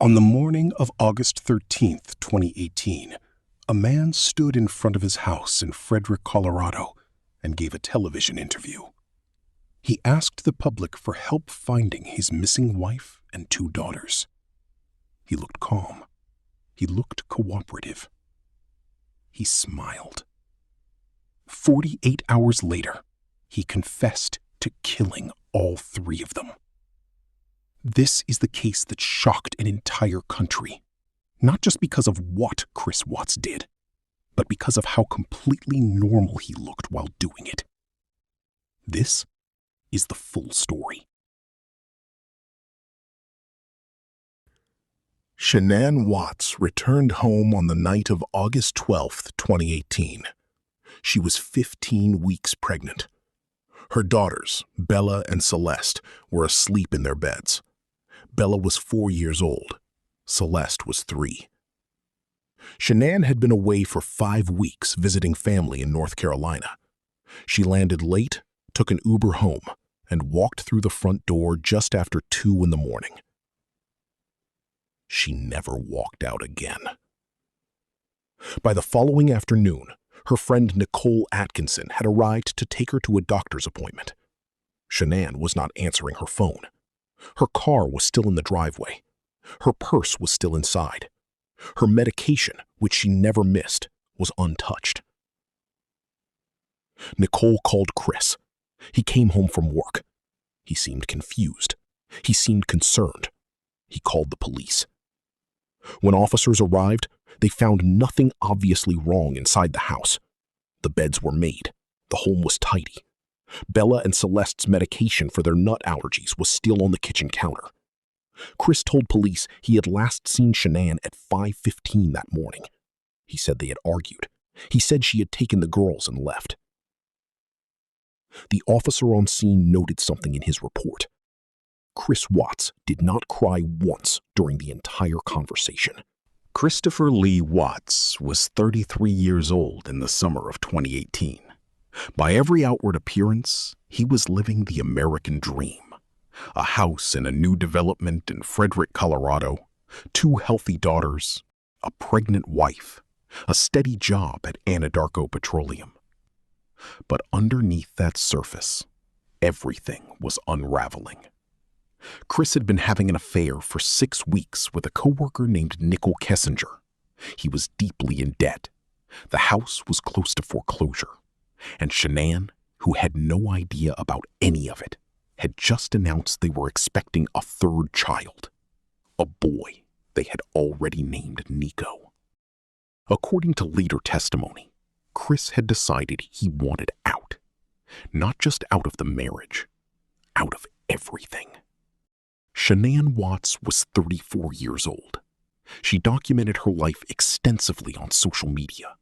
On the morning of August 13th, 2018, a man stood in front of his house in Frederick, Colorado, and gave a television interview. He asked the public for help finding his missing wife and 2 daughters. He looked calm. He looked cooperative. He smiled. 48 hours later, he confessed to killing all 3 of them. This is the case that shocked an entire country, not just because of what Chris Watts did, but because of how completely normal he looked while doing it. This is the full story. Shanann Watts returned home on the night of August 12th, 2018. She was 15 weeks pregnant. Her daughters, Bella and Celeste, were asleep in their beds. Bella was 4 years old. Celeste was 3. Shanann had been away for 5 weeks visiting family in North Carolina. She landed late, took an Uber home, and walked through the front door just after 2 in the morning. She never walked out again. By the following afternoon, her friend Nicole Atkinson had arrived to take her to a doctor's appointment. Shanann was not answering her phone. Her car was still in the driveway. Her purse was still inside. Her medication, which she never missed, was untouched. Nicole called Chris. He came home from work. He seemed confused. He seemed concerned. He called the police. When officers arrived, they found nothing obviously wrong inside the house. The beds were made. The home was tidy. Bella and Celeste's medication for their nut allergies was still on the kitchen counter. Chris told police he had last seen Shanann at 5:15 that morning. He said they had argued. He said she had taken the girls and left. The officer on scene noted something in his report. Chris Watts did not cry once during the entire conversation. Christopher Lee Watts was 33 years old in the summer of 2018. By every outward appearance, he was living the American dream. A house in a new development in Frederick, Colorado, 2 healthy daughters, a pregnant wife, a steady job at Anadarko Petroleum. But underneath that surface, everything was unraveling. Chris had been having an affair for 6 weeks with a coworker named Nickel Kessinger. He was deeply in debt. The house was close to foreclosure. And Shanann, who had no idea about any of it, had just announced they were expecting a 3rd child, a boy they had already named Nico. According to later testimony, Chris had decided he wanted out. Not just out of the marriage, out of everything. Shanann Watts was 34 years old. She documented her life extensively on social media.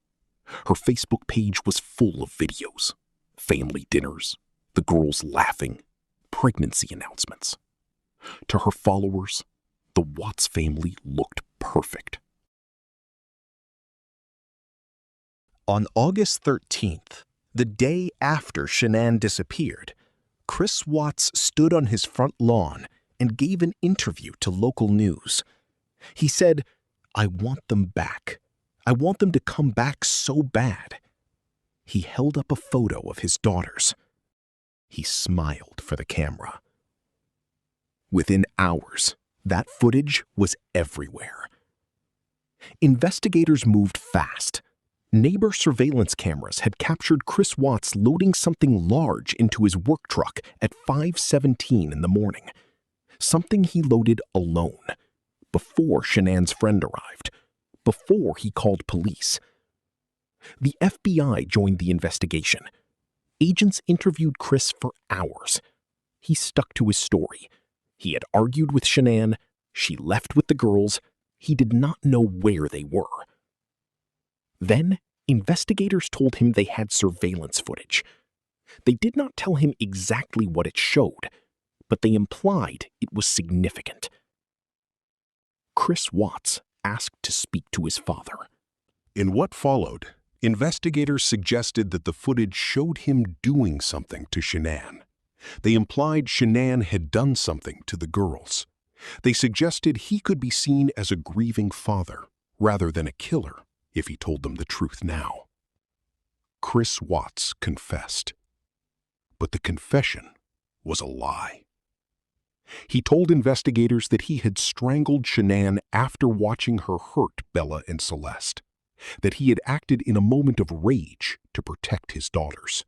Her Facebook page was full of videos, family dinners, the girls laughing, pregnancy announcements. To her followers, the Watts family looked perfect. On August 13th, the day after Shanann disappeared, Chris Watts stood on his front lawn and gave an interview to local news. He said, "I want them back. I want them to come back so bad." He held up a photo of his daughters. He smiled for the camera. Within hours, that footage was everywhere. Investigators moved fast. Neighbor surveillance cameras had captured Chris Watts loading something large into his work truck at 5:17 in the morning. Something he loaded alone, before Shanann's friend arrived, before he called police. The FBI joined the investigation. Agents interviewed Chris for hours. He stuck to his story. He had argued with Shanann. She left with the girls. He did not know where they were. Then, investigators told him they had surveillance footage. They did not tell him exactly what it showed, but they implied it was significant. Chris Watts asked to speak to his father. In what followed, investigators suggested that the footage showed him doing something to Shanann. They implied Shanann had done something to the girls. They suggested he could be seen as a grieving father rather than a killer if he told them the truth now. Chris Watts confessed. But the confession was a lie. He told investigators that he had strangled Shanann after watching her hurt Bella and Celeste, that he had acted in a moment of rage to protect his daughters,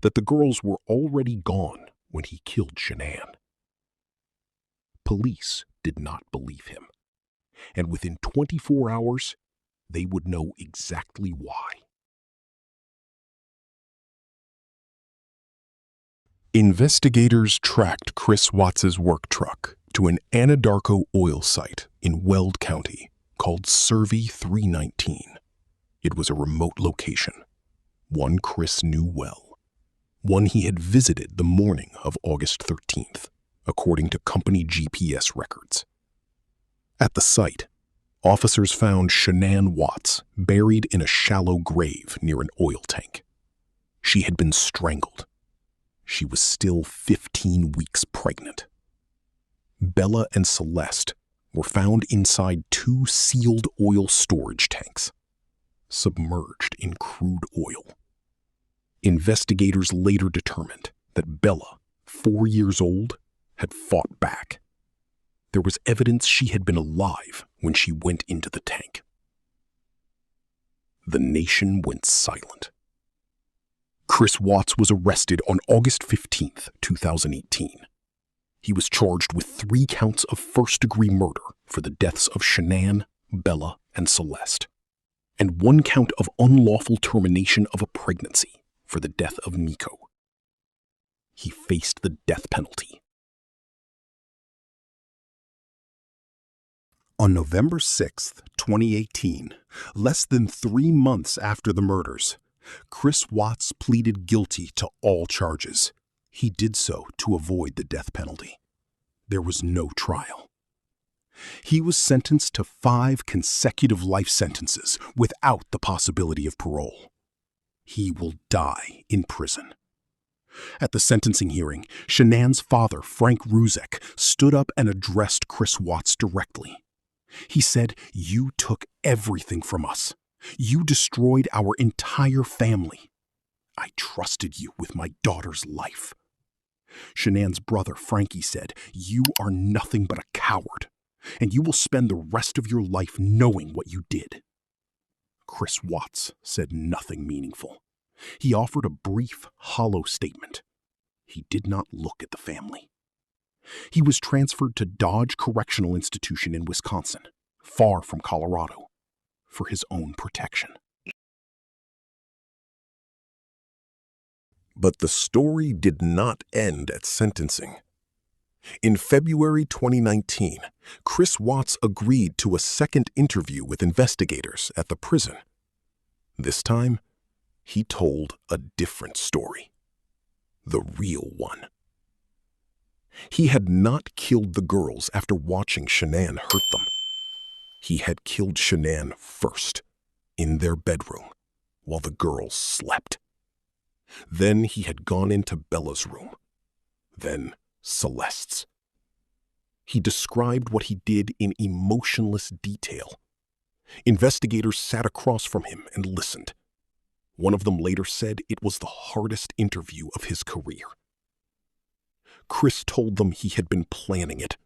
that the girls were already gone when he killed Shanann. Police did not believe him, and within 24 hours, they would know exactly why. Investigators tracked Chris Watts's work truck to an Anadarko oil site in Weld County called Survey 319. It was a remote location, one Chris knew well, one he had visited the morning of August 13th, according to company GPS records. At the site, officers found Shanann Watts buried in a shallow grave near an oil tank. She had been strangled. She was still 15 weeks pregnant. Bella and Celeste were found inside 2 sealed oil storage tanks, submerged in crude oil. Investigators later determined that Bella, 4 years old, had fought back. There was evidence she had been alive when she went into the tank. The nation went silent. Chris Watts was arrested on August 15th, 2018. He was charged with 3 counts of first-degree murder for the deaths of Shanann, Bella, and Celeste, and 1 count of unlawful termination of a pregnancy for the death of Nico. He faced the death penalty. On November 6th, 2018, less than 3 months after the murders, Chris Watts pleaded guilty to all charges. He did so to avoid the death penalty. There was no trial. He was sentenced to 5 consecutive life sentences without the possibility of parole. He will die in prison. At the sentencing hearing, Shanann's father, Frank Ruzek, stood up and addressed Chris Watts directly. He said, "You took everything from us. You destroyed our entire family. I trusted you with my daughter's life." Shanann's brother, Frankie, said, "You are nothing but a coward, and you will spend the rest of your life knowing what you did." Chris Watts said nothing meaningful. He offered a brief, hollow statement. He did not look at the family. He was transferred to Dodge Correctional Institution in Wisconsin, far from Colorado, for his own protection. But the story did not end at sentencing. In February 2019, Chris Watts agreed to a second interview with investigators at the prison. This time, he told a different story, the real one. He had not killed the girls after watching Shanann hurt them. He had killed Shanann first, in their bedroom, while the girls slept. Then he had gone into Bella's room, then Celeste's. He described what he did in emotionless detail. Investigators sat across from him and listened. One of them later said it was the hardest interview of his career. Chris told them he had been planning it,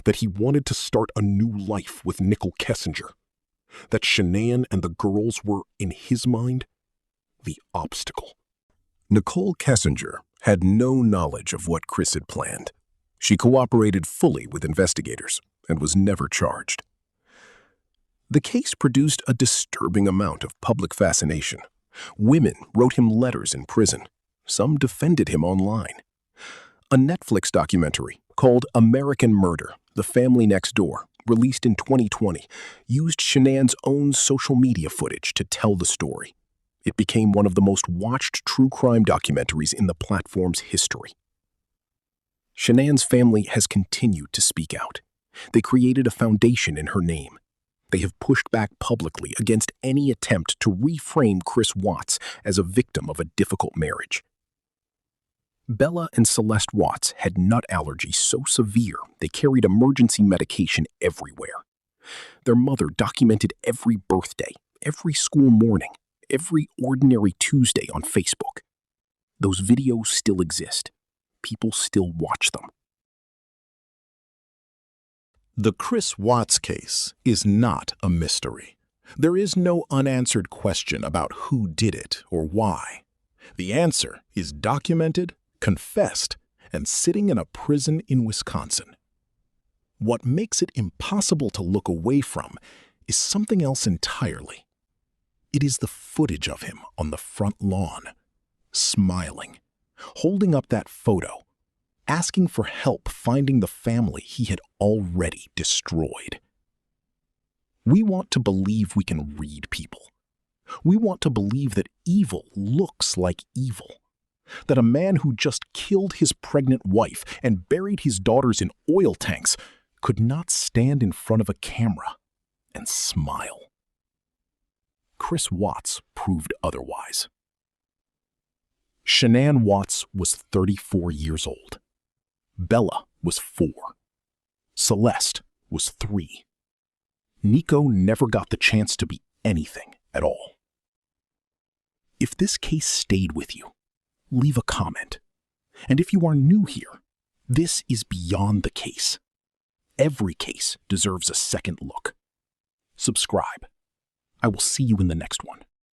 that he wanted to start a new life with Nicole Kessinger, that Shanann and the girls were, in his mind, the obstacle. Nicole Kessinger had no knowledge of what Chris had planned. She cooperated fully with investigators and was never charged. The case produced a disturbing amount of public fascination. Women wrote him letters in prison. Some defended him online. A Netflix documentary called American Murder: The Family Next Door, released in 2020, used Shanann's own social media footage to tell the story. It became one of the most watched true crime documentaries in the platform's history. Shanann's family has continued to speak out. They created a foundation in her name. They have pushed back publicly against any attempt to reframe Chris Watts as a victim of a difficult marriage. Bella and Celeste Watts had nut allergies so severe they carried emergency medication everywhere. Their mother documented every birthday, every school morning, every ordinary Tuesday on Facebook. Those videos still exist. People still watch them. The Chris Watts case is not a mystery. There is no unanswered question about who did it or why. The answer is documented, confessed, and sitting in a prison in Wisconsin. What makes it impossible to look away from is something else entirely. It is the footage of him on the front lawn, smiling, holding up that photo, asking for help finding the family he had already destroyed. We want to believe we can read people. We want to believe that evil looks like evil. That a man who just killed his pregnant wife and buried his daughters in oil tanks could not stand in front of a camera and smile. Chris Watts proved otherwise. Shanann Watts was 34 years old. Bella was 4. Celeste was 3. Nico never got the chance to be anything at all. If this case stayed with you, leave a comment. And if you are new here, this is beyond the case. Every case deserves a second look. Subscribe. I will see you in the next one.